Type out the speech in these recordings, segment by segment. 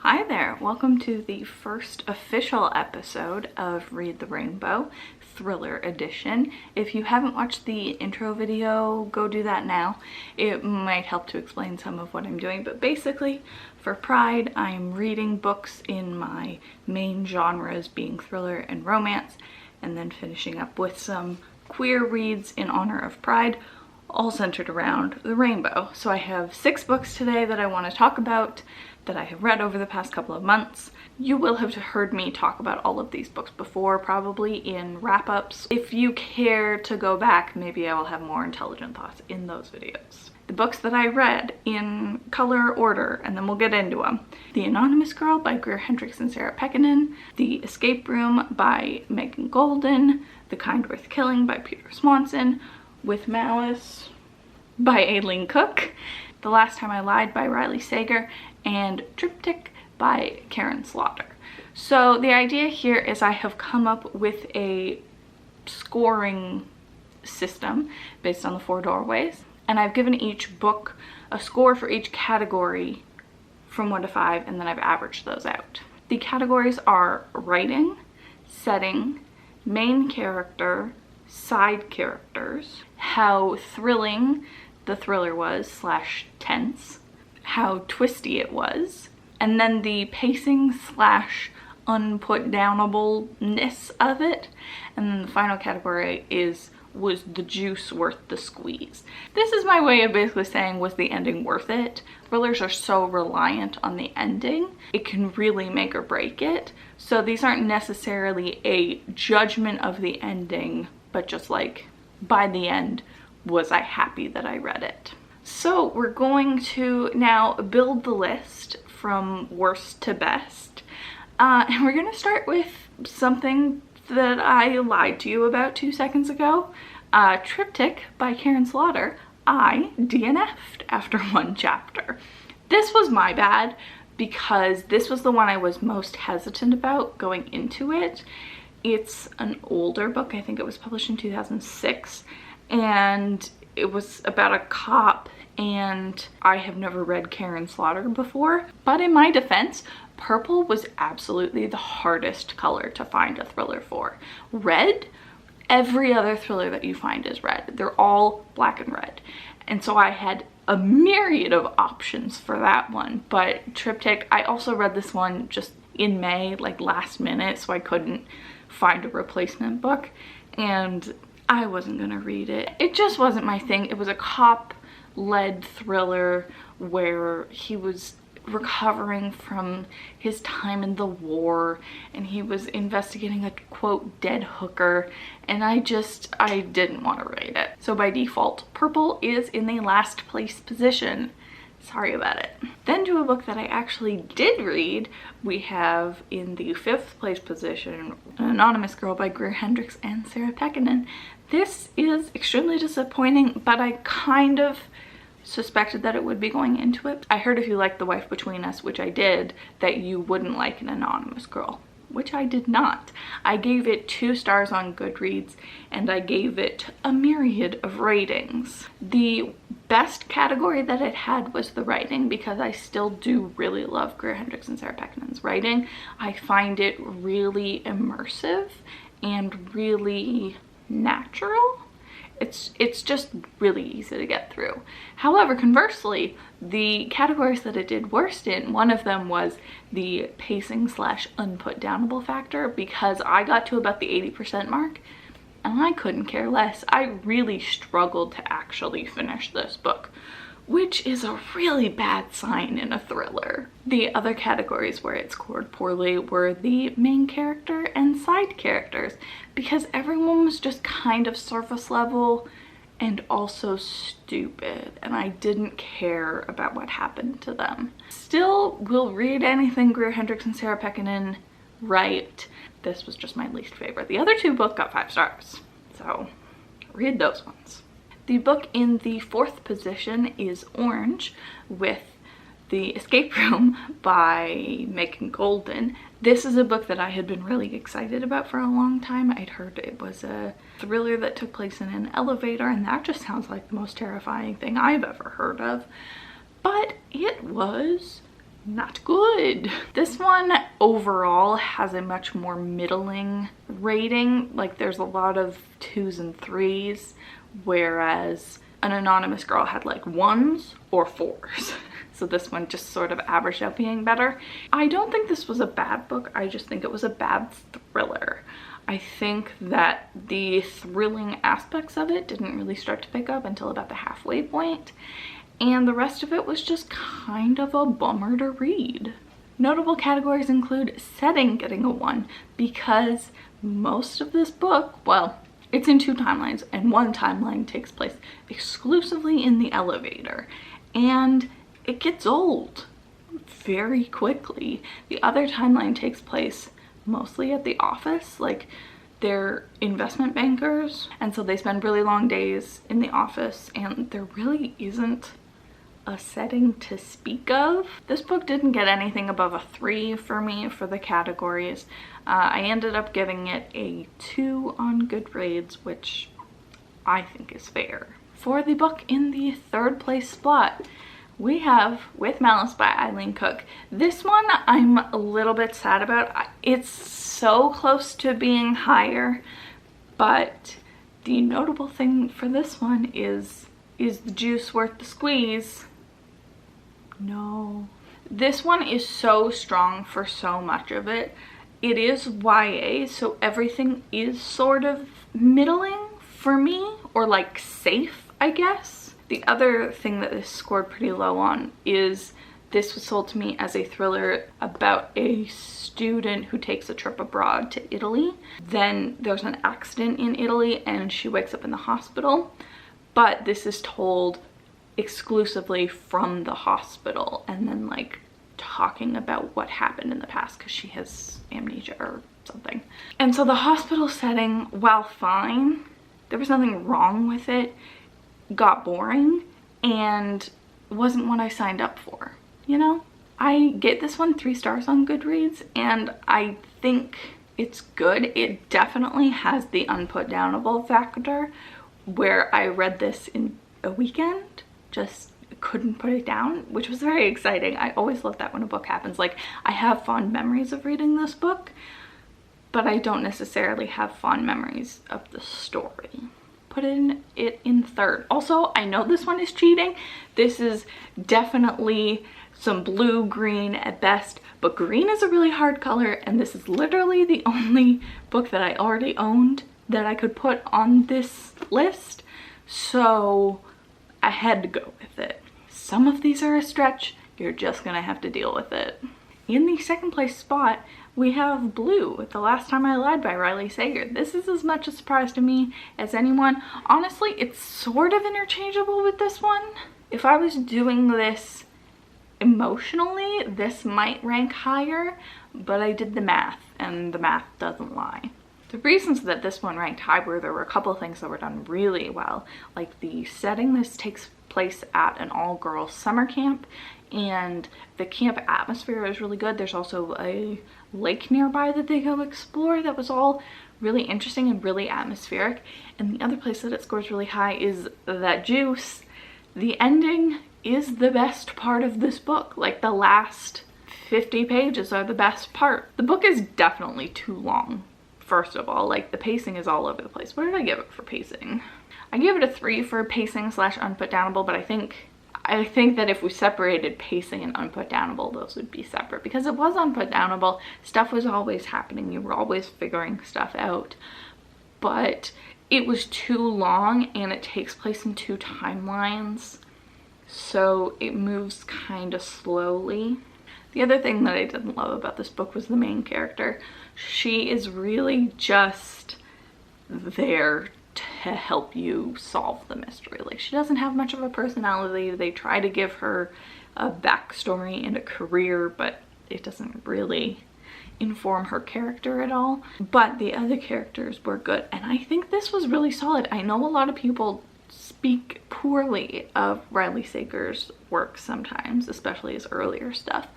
Hi there, welcome to the first official episode of Read the Rainbow, Thriller Edition. If you haven't watched the intro video, go do that now. It might help to explain some of what I'm doing, but basically for Pride, I'm reading books in my main genres being thriller and romance, and then finishing up with some queer reads in honor of Pride, all centered around the rainbow. So I have 6 books today that I want to talk about that I have read over the past couple of months. You will have heard me talk about all of these books before, probably in wrap-ups. If you care to go back, maybe I will have more intelligent thoughts in those videos. The books that I read in color order, and then we'll get into them. The Anonymous Girl by Greer, Hendricks, and Sarah Pekkanen. The Escape Room by Megan Goldin. The Kind Worth Killing by Peter Swanson. With Malice by Eileen Cook. The Last Time I Lied by Riley Sager, and Triptych by Karin. So the idea here is I have come up with a scoring system based on the 4 doorways, and I've given each book a score for each category from 1 to 5, and then I've averaged those out. The categories are writing, setting, main character, side characters, how thrilling the thriller was / tense, how twisty it was, and then the pacing / unputdownableness of it, and then the final category was the juice worth the squeeze. This is my way of basically saying, was the ending worth it? Thrillers are so reliant on the ending, it can really make or break it. So these aren't necessarily a judgment of the ending, but just like, by the end, was I happy that I read it? So we're going to now build the list from worst to best. And we're going to start with something that I lied to you about 2 seconds ago. Triptych by Karin. I DNF'd after 1 chapter. This was my bad because this was the one I was most hesitant about going into it. It's an older book. I think it was published in 2006. And it was about a cop, and I have never read Karin before. But in my defense, purple was absolutely the hardest color to find a thriller for. Red, every other thriller that you find is red. They're all black and red. And so I had a myriad of options for that one. But Triptych, I also read this one just in May, like last minute, so I couldn't find a replacement book. And I wasn't gonna read it. It just wasn't my thing. It was a cop-led thriller where he was recovering from his time in the war, and he was investigating a quote dead hooker, and I didn't want to read it. So by default, purple is in the last place position. Sorry about it. Then to a book that I actually did read, we have in the 5th place position, An Anonymous Girl by Greer, Hendricks, and Sarah Pekkanen. This is extremely disappointing, but I kind of suspected that it would be going into it. I heard if you liked The Wife Between Us, which I did, that you wouldn't like An Anonymous Girl, which I did not. I gave it 2 stars on Goodreads, and I gave it a myriad of ratings. The best category that it had was the writing, because I still do really love Greer, Hendricks, and Sarah Pekkanen's writing. I find it really immersive and really natural. It's just really easy to get through. However, conversely, the categories that it did worst in, one of them was the pacing / unputdownable factor, because I got to about the 80% mark and I couldn't care less. I really struggled to actually finish this book, which is a really bad sign in a thriller. The other categories where it scored poorly were the main character and side characters, because everyone was just kind of surface level and also stupid, and I didn't care about what happened to them. Still will read anything Greer, Hendricks, and Sarah Pekkanen write. This was just my least favorite. The other 2 both got 5 stars, so read those ones. The book in the 4th position is Orange, with The Escape Room by Megan Goldin. This is a book that I had been really excited about for a long time. I'd heard it was a thriller that took place in an elevator, and that just sounds like the most terrifying thing I've ever heard of. But it was not good. This one overall has a much more middling rating. Like there's a lot of 2s and 3s, whereas an anonymous girl had like 1s or 4s. So this one just sort of averaged out being better. I don't think this was a bad book. I just think it was a bad thriller. I think that the thrilling aspects of it didn't really start to pick up until about the halfway point, and the rest of it was just kind of a bummer to read. Notable categories include setting getting a 1, because most of this book, well, it's in 2 timelines, and one timeline takes place exclusively in the elevator, and it gets old very quickly. The other timeline takes place mostly at the office. Like, they're investment bankers, and so they spend really long days in the office, and there really isn't a setting to speak of. This book didn't get anything above a 3 for me for the categories. I ended up giving it a 2 on Goodreads, which I think is fair. For the book in the 3rd place spot, we have With Malice by Eileen Cook. This one I'm a little bit sad about. It's so close to being higher, but the notable thing for this one is the juice worth the squeeze? No. This one is so strong for so much of it. It is YA, so everything is sort of middling for me, or like safe, I guess. The other thing that this scored pretty low on is this was sold to me as a thriller about a student who takes a trip abroad to Italy. Then there's an accident in Italy and she wakes up in the hospital, but this is told exclusively from the hospital, and then like talking about what happened in the past because she has amnesia or something. And so the hospital setting, while fine, there was nothing wrong with it, got boring and wasn't what I signed up for, you know? I gave this one 3 stars on Goodreads, and I think it's good. It definitely has the unputdownable factor, where I read this in a weekend, just couldn't put it down, which was very exciting. I always love that when a book happens. Like, I have fond memories of reading this book, but I don't necessarily have fond memories of the story. Put it in 3rd. Also, I know this one is cheating. This is definitely some blue green at best, but green is a really hard color, and this is literally the only book that I already owned that I could put on this list, so I had to go with it. Some of these are a stretch. You're just gonna have to deal with it. In the 2nd place spot, we have Blue, The Last Time I Lied by Riley Sager. This is as much a surprise to me as anyone. Honestly, it's sort of interchangeable with this one. If I was doing this emotionally, this might rank higher, but I did the math, and the math doesn't lie. The reasons that this one ranked high were there were a couple of things that were done really well, like the setting. This takes place at an all-girls summer camp, and the camp atmosphere is really good. There's also a lake nearby that they go explore that was all really interesting and really atmospheric. And the other place that it scores really high is that juice. The ending is the best part of this book. Like, the last 50 pages are the best part. The book is definitely too long, first of all. Like, the pacing is all over the place. What did I give it for pacing? I gave it a 3 for pacing / unputdownable, but I think that if we separated pacing and unputdownable, those would be separate, because it was unputdownable. Stuff was always happening. You were always figuring stuff out, but it was too long, and it takes place in 2 timelines, so it moves kind of slowly. The other thing that I didn't love about this book was the main character. She is really just there to help you solve the mystery. Like, she doesn't have much of a personality. They try to give her a backstory and a career, but it doesn't really inform her character at all. But the other characters were good, and I think this was really solid. I know a lot of people speak poorly of Riley Sager's work sometimes, especially his earlier stuff,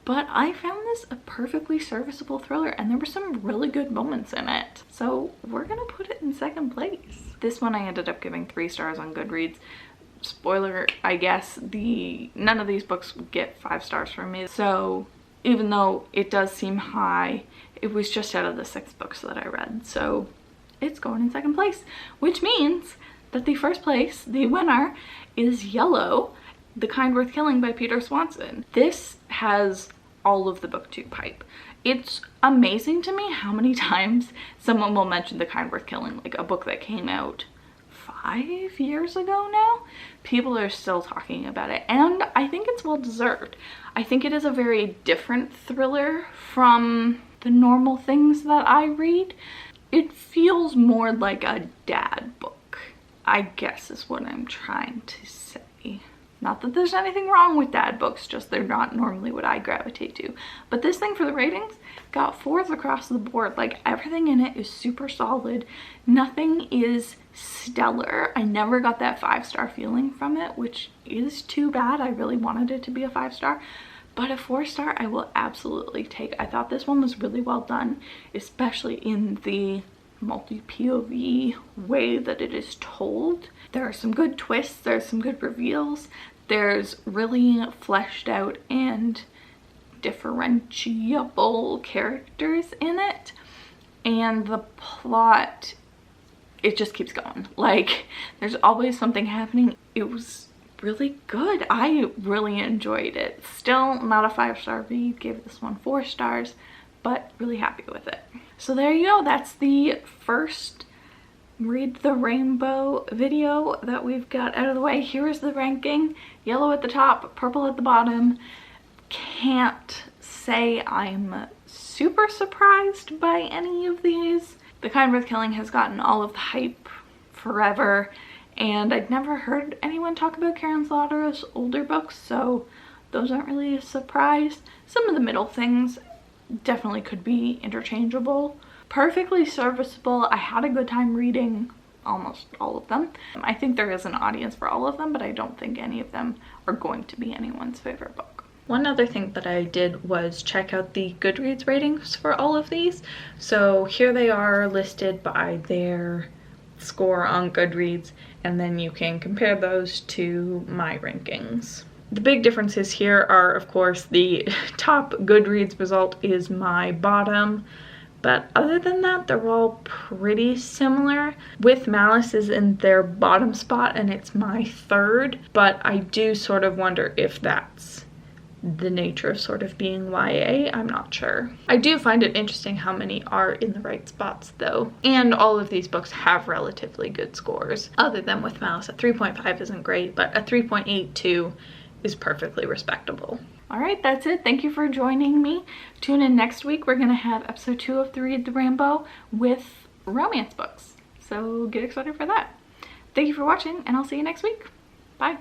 but I found this a perfectly serviceable thriller, and there were some really good moments in it. So we're gonna put it in 2nd place. This one I ended up giving 3 stars on Goodreads. spoiler, I guess, none of these books get 5 stars from me. So even though it does seem high, it was just out of the 6 books that I read. So it's going in second place, which means that the first place, the winner, is Yellow, The Kind Worth Killing by Peter Swanson. This has all of the booktube hype. It's amazing to me how many times someone will mention The Kind Worth Killing, like a book that came out 5 years ago now. People are still talking about it, and I think it's well deserved. I think it is a very different thriller from the normal things that I read. It feels more like a dad book, I guess is what I'm trying to say. Not that there's anything wrong with dad books, just they're not normally what I gravitate to. But this thing for the ratings got 4s across the board. Like, everything in it is super solid. Nothing is stellar. I never got that 5-star feeling from it, which is too bad. I really wanted it to be a 5-star. But a 4-star I will absolutely take. I thought this one was really well done, especially in the multi-POV way that it is told. There are some good twists, there's some good reveals, there's really fleshed out and differentiable characters in it, and the plot, it just keeps going. Like, there's always something happening. It was really good. I really enjoyed it. Still not a 5-star read, gave this one 4 stars, but really happy with it. So there you go. That's the first Read the Rainbow video that we've got out of the way. Here is the ranking. Yellow at the top, purple at the bottom. Can't say I'm super surprised by any of these. The Kind Worth Killing has gotten all of the hype forever, and I'd never heard anyone talk about Karin Slaughter's older books, so those aren't really a surprise. Some of the middle things definitely could be interchangeable. Perfectly serviceable. I had a good time reading almost all of them. I think there is an audience for all of them, but I don't think any of them are going to be anyone's favorite book. One other thing that I did was check out the Goodreads ratings for all of these. So here they are listed by their score on Goodreads, and then you can compare those to my rankings. The big differences here are, of course, the top Goodreads result is my bottom, but other than that, they're all pretty similar. With Malice is in their bottom spot and it's my 3rd, but I do sort of wonder if that's the nature of sort of being YA. I'm not sure. I do find it interesting how many are in the right spots though, and all of these books have relatively good scores, other than with Malice. A 3.5 isn't great, but a 3.82 is perfectly respectable. All right, that's it. Thank you for joining me. Tune in next week. We're gonna have episode 2 of the Read the Rainbow with romance books, so get excited for that. Thank you for watching, and I'll see you next week. Bye.